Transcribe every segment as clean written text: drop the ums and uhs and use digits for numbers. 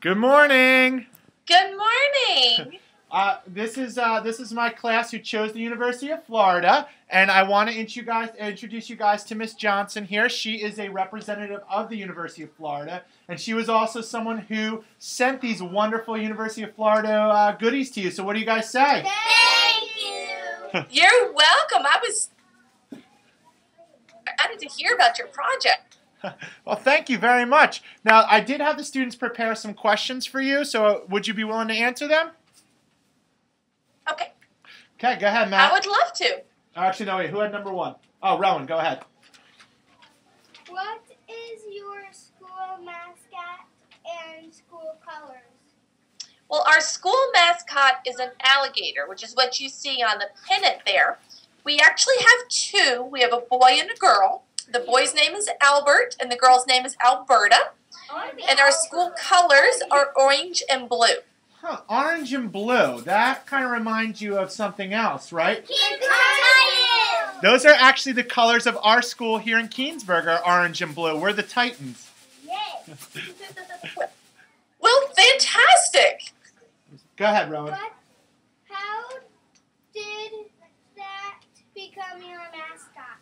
Good morning. Good morning. This is my class who chose the University of Florida, and I want to introduce you guys to Miss Johnson here. She is a representative of the University of Florida, and she was also someone who sent these wonderful University of Florida goodies to you. So what do you guys say? Thank you. You're welcome. I was excited to hear about your project. Well, thank you very much. Now, I did have the students prepare some questions for you, so would you be willing to answer them? Okay. Okay, go ahead, Matt. I would love to. Actually, no, wait. Who had number one? Oh, Rowan, go ahead. What is your school mascot and school colors? Well, our school mascot is an alligator, which is what you see on the pennant there. We actually have two. We have a boy and a girl. The boy's name is Albert, and the girl's name is Alberta. And our school colors are orange and blue. Huh, orange and blue. That kind of reminds you of something else, right? Titans! Those are actually the colors of our school here in Keensburg, are orange and blue. We're the Titans. Yes. Well, fantastic. Go ahead, Rowan. But how did that become your mascot?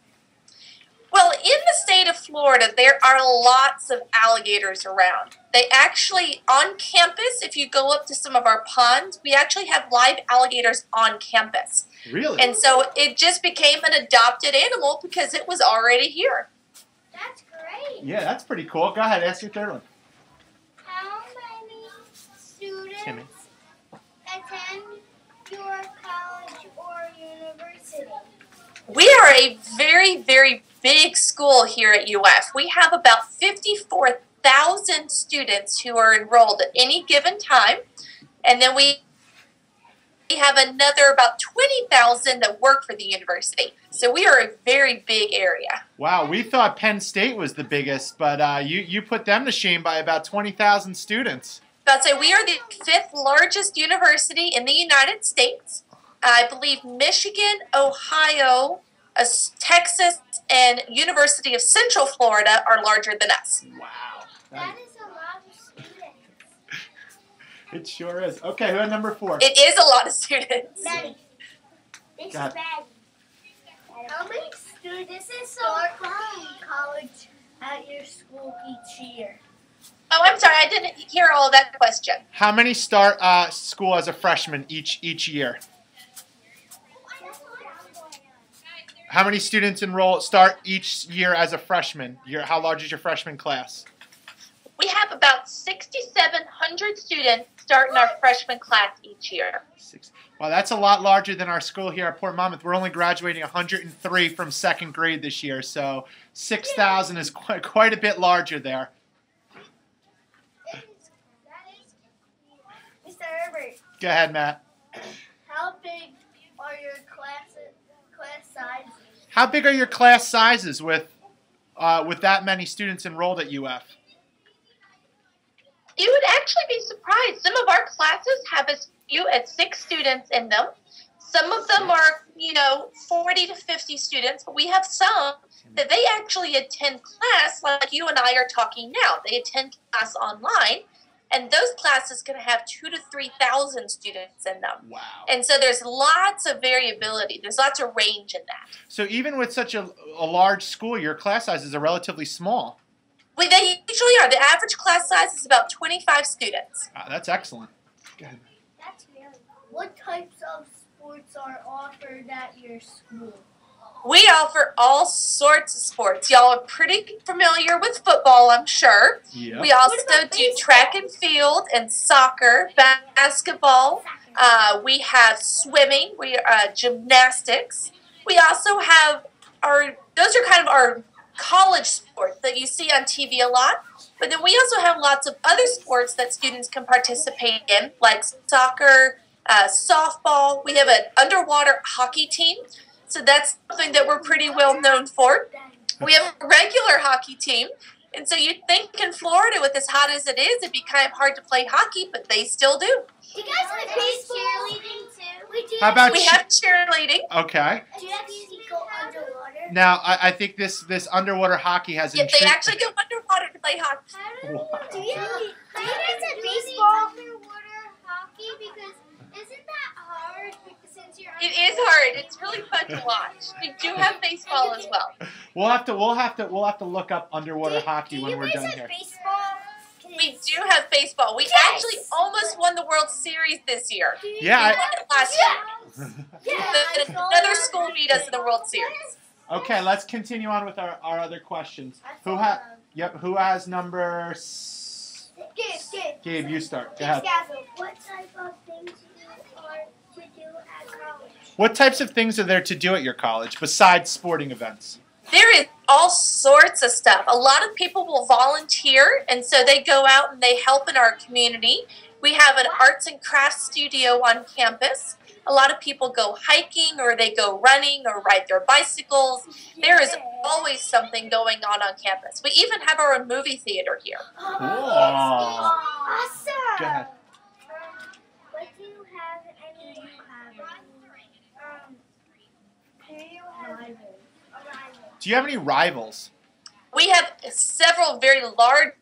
Well, in the state of Florida, there are lots of alligators around. They actually, on campus, if you go up to some of our ponds, we actually have live alligators on campus. Really? And so it just became an adopted animal because it was already here. That's great. Yeah, that's pretty cool. Go ahead, ask your third one. How many students Timmy. attend your college or university? We are a very, very big school here at UF. We have about 54,000 students who are enrolled at any given time. And then we have another about 20,000 that work for the university. So we are a very big area. Wow, we thought Penn State was the biggest, but you put them to shame by about 20,000 students. I'd say we are the 5th largest university in the United States. I believe Michigan, Ohio, Texas, and University of Central Florida are larger than us. Wow. That is a lot of students. It sure is. Okay, who had number 4? It is a lot of students. Maddie. This is Go ahead. Maddie. How many students start college at your school each year? Oh, I'm sorry, I didn't hear all of that question. How many start school as a freshman each year? How many students start each year as a freshman? How large is your freshman class? We have about 6,700 students start in our freshman class each year. Well, that's a lot larger than our school here at Port Monmouth. We're only graduating 103 from 2nd grade this year, so 6,000 is quite a bit larger there. Mr. Herbert, Go ahead, Matt. how big are your class sizes? How big are your class sizes with that many students enrolled at UF? You would actually be surprised. Some of our classes have as few as 6 students in them. Some of them are, 40 to 50 students, but we have some that they actually attend class like you and I are talking now. They attend class online, and those classes can have 2,000 to 3,000 students in them. Wow. And so there's lots of variability. There's lots of range in that. So even with such a large school, your class sizes are relatively small. They usually are. The average class size is about 25 students. That's excellent. Go ahead. That's really good. What types of sports are offered at your school? We offer all sorts of sports. Y'all are pretty familiar with football, I'm sure. Yep. We also about do baseball? track and field and soccer, basketball. We have swimming. We gymnastics. We also have those are kind of our college sports that you see on TV a lot. But then we also have lots of other sports that students can participate in, like soccer, softball. We have an underwater hockey team. So that's something that we're pretty well known for. We have a regular hockey team. And so you'd think in Florida, with as hot as it is, it'd be kind of hard to play hockey, but they still do. You guys have cheerleading too? We do. How about We have cheerleading. Okay. Do you have to go underwater? Now, I think this underwater hockey has Yeah, they actually go underwater to play hockey. How What? Do you guys have baseball? Underwater hockey because isn't that hard since you're It is hard. It's really fun to watch. We do have baseball as well. We'll have to look up underwater hockey when we're done here. Baseball? We do have baseball. We actually almost won the World Series this year. Yeah. We won it last year. But another school beat us in the World Series. Okay, let's continue on with our other questions. Who has number? Gabe, you start. Go ahead. What type of things are to do at college? What types of things are there to do at your college besides sporting events? There is all sorts of stuff. A lot of people will volunteer, and so they go out and they help in our community. We have an arts and crafts studio on campus. A lot of people go hiking, or they go running, or ride their bicycles. There is always something going on campus. We even have our own movie theater here. Cool. Awesome. Go ahead. What do you have? Any? Do you have a rival? Do you have any rivals? We have several very large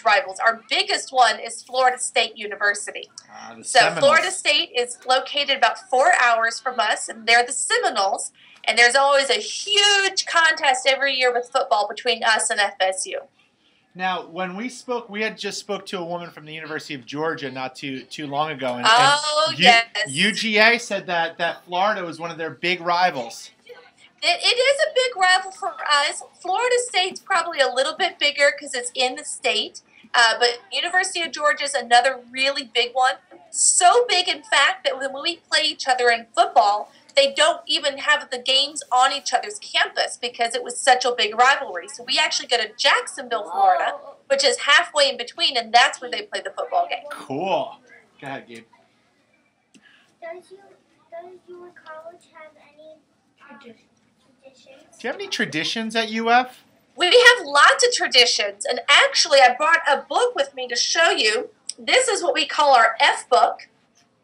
rivals. Our biggest one is Florida State University. The So Seminoles. Florida State is located about 4 hours from us, and they're the Seminoles. And there's always a huge contest every year with football between us and FSU. Now, when we spoke, we had just spoke to a woman from the University of Georgia not too long ago, and, Yes. UGA said that Florida was one of their big rivals. It is a big rival for us. Florida State's probably a little bit bigger because it's in the state. But University of Georgia is another really big one. So big, in fact, that when we play each other in football, they don't even have the games on each other's campus because it was such a big rivalry. So we actually go to Jacksonville, Florida, which is halfway in between, and that's where they play the football game. Cool. Go ahead, Gabe. Does your college have any traditions? Do you have any traditions at UF? We have lots of traditions, and actually I brought a book with me to show you. This is what we call our F book,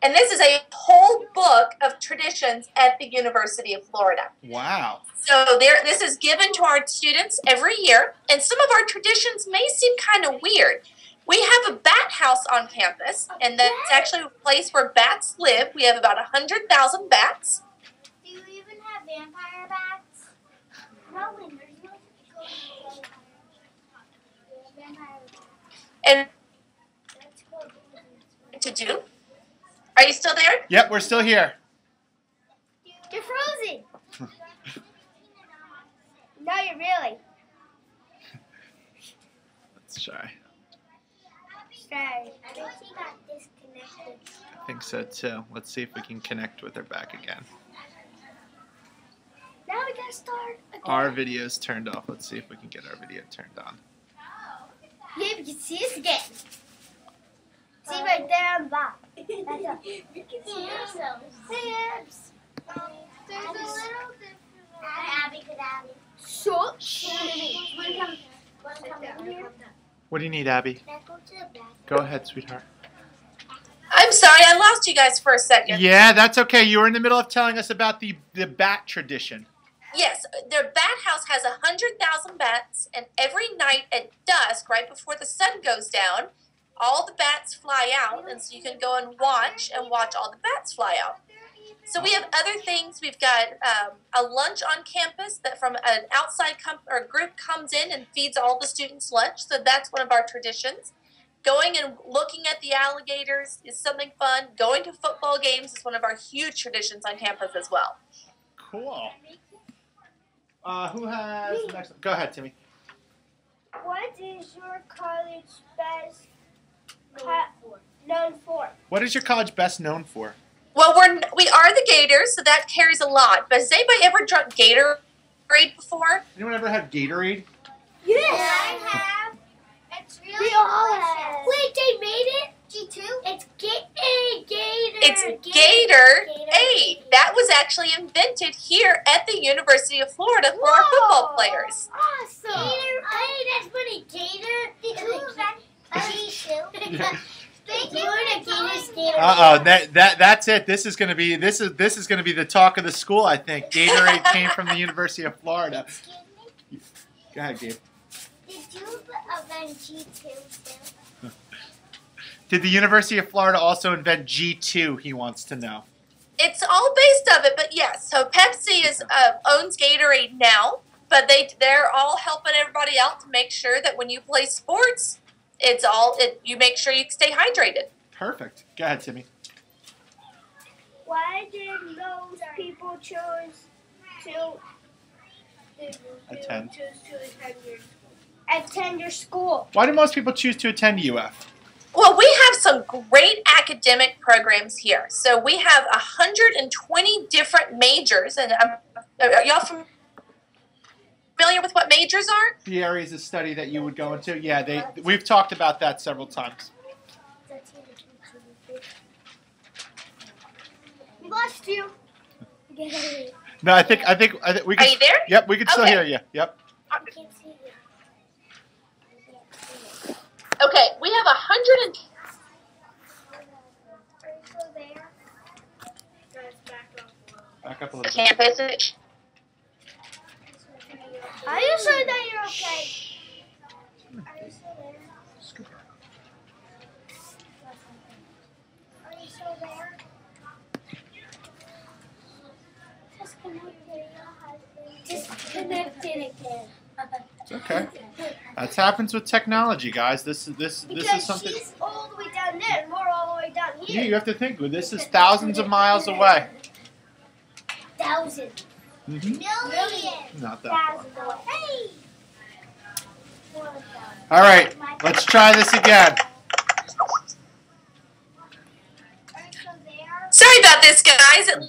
and this is a whole book of traditions at the University of Florida. Wow. So this is given to our students every year, and some of our traditions may seem kind of weird. We have a bat house on campus, and that's actually a place where bats live. We have about 100,000 bats. Do you even have vampire bats? No, there's no vampire bats. And That's cool. to do. Are you still there? Yep, we're still here. You're frozen. No, you're really. Let's try. Sorry. I think she got disconnected. I think so too. Let's see if we can connect with her back again. Now we gotta start again. Our video's turned off. Let's see if we can get our video turned on. Yeah, we can see us again. See right there on the bottom. That's up. You can see yourselves. There's a little different. Abby could Abby. So? What do you need, Abby? Go ahead, sweetheart. I'm sorry, I lost you guys for a second. Yeah, that's okay. You were in the middle of telling us about the bat tradition. Yes, their bat house has 100,000 bats, and every night at dusk, right before the sun goes down, all the bats fly out, and so you can go and watch all the bats fly out. So we have other things. We've got a lunch on campus that from an outside group comes in and feeds all the students lunch. So that's one of our traditions. Going and looking at the alligators is something fun. Going to football games is one of our huge traditions on campus as well. Cool. Who has the next one? Go ahead, Timmy. What is your college best known for? What is your college best known for? Well, we are the Gators, so that carries a lot. But has anybody ever drunk Gatorade before? Anyone ever had Gatorade? Yes, I have. It's really we all have. Wait, they made it? G2? It's Gator. It's Gatorade. That was actually invented here at the University of Florida for our football players. Awesome. Gatorade, that's funny. Gator. G2. That's it. This is gonna be the talk of the school. I think Gatorade came from the University of Florida. Go ahead, Gabe. Did Did you invent G2 too? Did the University of Florida also invent G2, he wants to know. It's all based of it, but yes. So Pepsi owns Gatorade now, but they're all helping everybody out to make sure that when you play sports, you make sure you stay hydrated. Perfect. Go ahead, Timmy. Why did those people choose to Attend. attend your school? Why do most people choose to attend UF? Well, we have some great academic programs here. So we have 120 different majors, and are y'all familiar with what majors are? The areas of study that you would go into? Yeah, we've talked about that several times. We lost you. No, I think we can. Are you there? Yep, we can still Okay. hear you. Yep. I can't see you. Okay, we have 100 and Are you still there? Back up a little bit. campus. Are you sure that you're okay? Are you still there? Are you still there? Disconnected again. It's okay. That happens with technology, guys. This is Because something. she's all the way down there and we're all the way down Yeah, here. you have to think. This is thousands of miles away. Thousands. Mm-hmm. Millions. Not that far. Thousands away. Hey! All right, let's try this again. Sorry about this, guys. It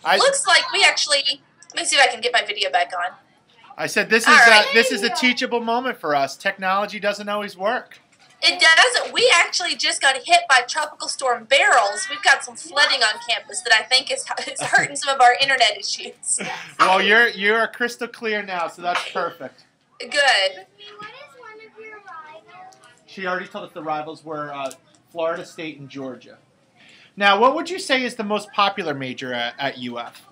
I looks like we actually. Let me see if I can get my video back on. said this is All right. this is a teachable moment for us. Technology doesn't always work. It doesn't. We actually just got hit by Tropical Storm Barrels. We've got some flooding on campus that I think is hurting some of our internet issues. Well, you're crystal clear now, so that's perfect. Good. What is one of your rivals? She already told us the rivals were Florida State and Georgia. Now, what would you say is the most popular major at UF?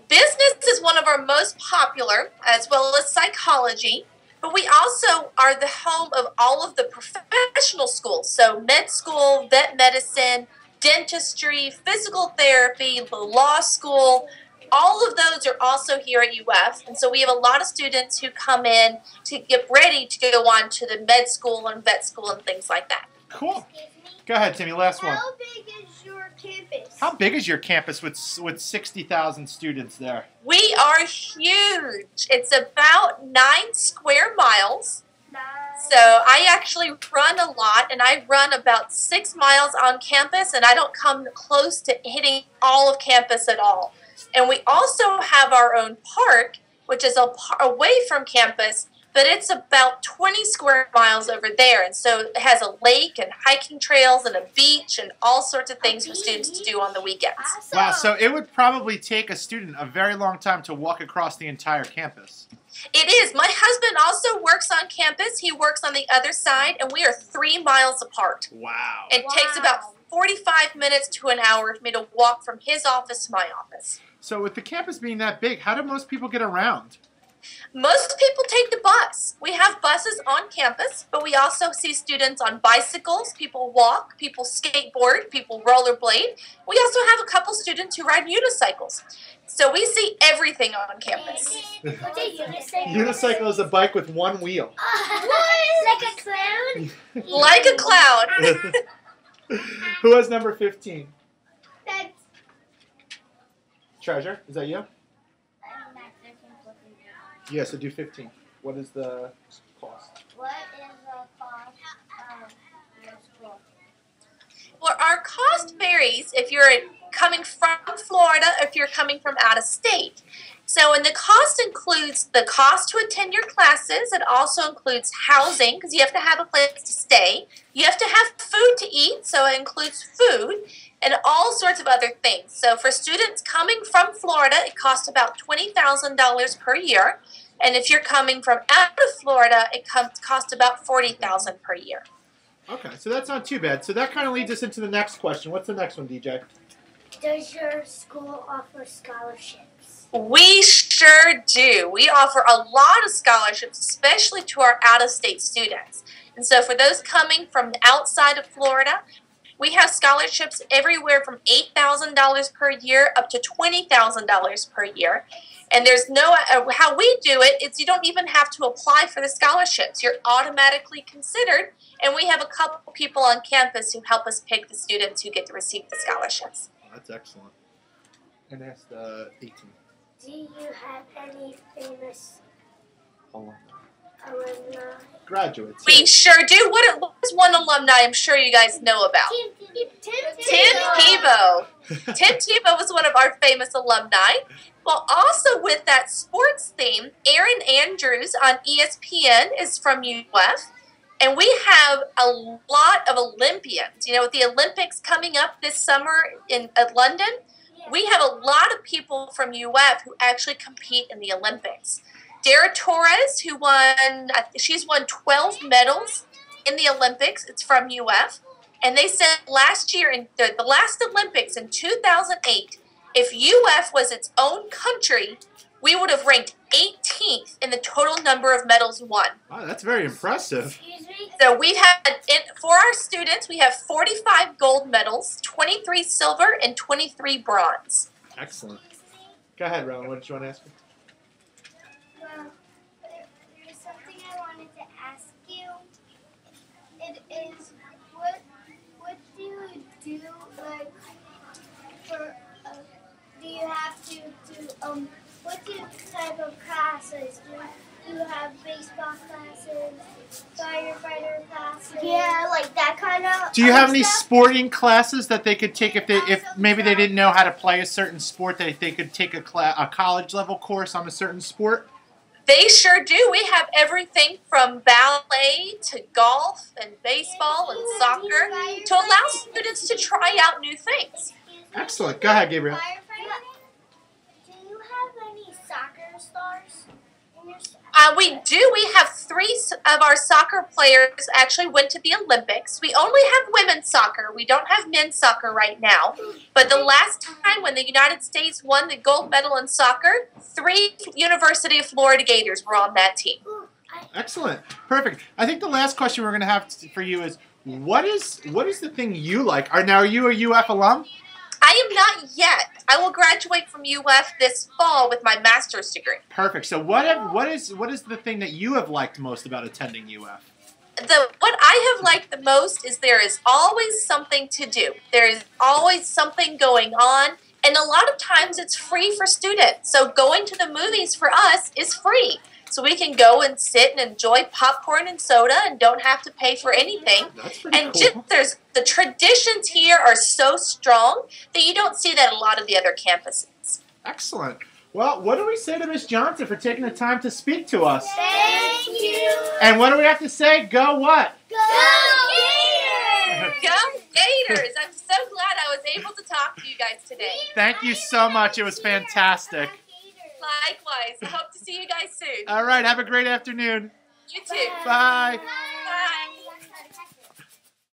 Business is one of our most popular, as well as psychology. But we also are the home of all of the professional schools. So med school, vet medicine, dentistry, physical therapy, the law school. All of those are also here at UF. And so we have a lot of students who come in to get ready to go on to the med school and vet school and things like that. Cool. Go ahead, Timmy. Last one. How big is your campus? How big is your campus with 60,000 students there? We are huge. It's about 9 square miles. So I actually run a lot, and I run about 6 miles on campus, and I don't come close to hitting all of campus at all. And we also have our own park, which is away from campus, but it's about 20 square miles over there. And so it has a lake and hiking trails and a beach and all sorts of things for students to do on the weekends. Awesome. Wow, so it would probably take a student a very long time to walk across the entire campus. It is. My husband also works on campus. He works on the other side, and we are 3 miles apart. Wow. It takes about 45 minutes to an hour for me to walk from his office to my office. So with the campus being that big, how do most people get around? Most people take the bus. We have buses on campus, but we also see students on bicycles, people walk, people skateboard, people rollerblade. We also have a couple students who ride unicycles. So we see everything on campus. What's a unicycle? Unicycle is a bike with one wheel. Like a clown? Like a cloud. Who has number 15? That's Treasure, is that you? Yes, so do 15. What is the cost? what is the cost of your school? Well, our cost varies if you're coming from Florida or if you're coming from out of state. So, and the cost includes the cost to attend your classes. It also includes housing, because you have to have a place to stay. You have to have food to eat, so it includes food, and all sorts of other things. So for students coming from Florida, it costs about $20,000 per year. And if you're coming from out of Florida, it costs about $40,000 per year. Okay, so that's not too bad. So that kind of leads us into the next question. What's the next one, DJ? Does your school offer scholarships? We sure do. We offer a lot of scholarships, especially to our out-of-state students. And so for those coming from outside of Florida, we have scholarships everywhere from $8,000 per year up to $20,000 per year. And there's no, how we do it is you don't even have to apply for the scholarships. You're automatically considered, and we have a couple people on campus who help us pick the students who get to receive the scholarships. That's excellent. And that's the 18. Do you have any famous Alumni. alumni? Graduates. We sure do. What was one alumni I'm sure you guys know about? Tim Tebow. Tim Tebow was one of our famous alumni. Well, also with that sports theme, Erin Andrews on ESPN is from UF. And we have a lot of Olympians. You know, with the Olympics coming up this summer in London, we have a lot of people from UF who actually compete in the Olympics. Dara Torres, who she's won 12 medals in the Olympics. It's from UF. And they said last year, in the last Olympics in 2008, if UF was its own country, we would have ranked 18th in the total number of medals won. Wow, that's very impressive. Excuse me? So we've had, for our students, we have 45 gold medals, 23 silver, and 23 bronze. Excellent. Go ahead, Rowan. What did you want to ask me? Well, there's something I wanted to ask you. It is, what do you do, like, for, do you have to do, what type of classes? Do you have baseball classes, firefighter classes? Yeah, like that kind of. Do you have any sporting classes that they could take if maybe they didn't know how to play a certain sport, that they could take a college level course on a certain sport? They sure do. We have everything from ballet to golf and baseball and soccer to allow students to try out new things. Excellent. Go ahead, Gabriel. Do you have any soccer stars in your We do. We have 3 of our soccer players actually went to the Olympics. We only have women's soccer. We don't have men's soccer right now. But the last time when the United States won the gold medal in soccer, 3 University of Florida Gators were on that team. Excellent. Perfect. I think the last question we're going to have for you is, what is the thing you like? Are you a UF alum? I am not yet. I will graduate from UF this fall with my master's degree. Perfect. So what is the thing that you have liked most about attending UF? What I have liked the most is there is always something to do. There is always something going on, and a lot of times it's free for students. So going to the movies for us is free. So we can go and sit and enjoy popcorn and soda and don't have to pay for anything. That's pretty And cool. the traditions here are so strong that you don't see that at a lot of the other campuses. Excellent. Well, what do we say to Miss Johnson for taking the time to speak to us? Thank you. And what do we have to say? Go what? Go Gators! Go Gators! I'm so glad I was able to talk to you guys today. Thank you so much. It was fantastic. Likewise. I hope to see you guys soon. All right. Have a great afternoon. You too. Bye. Bye.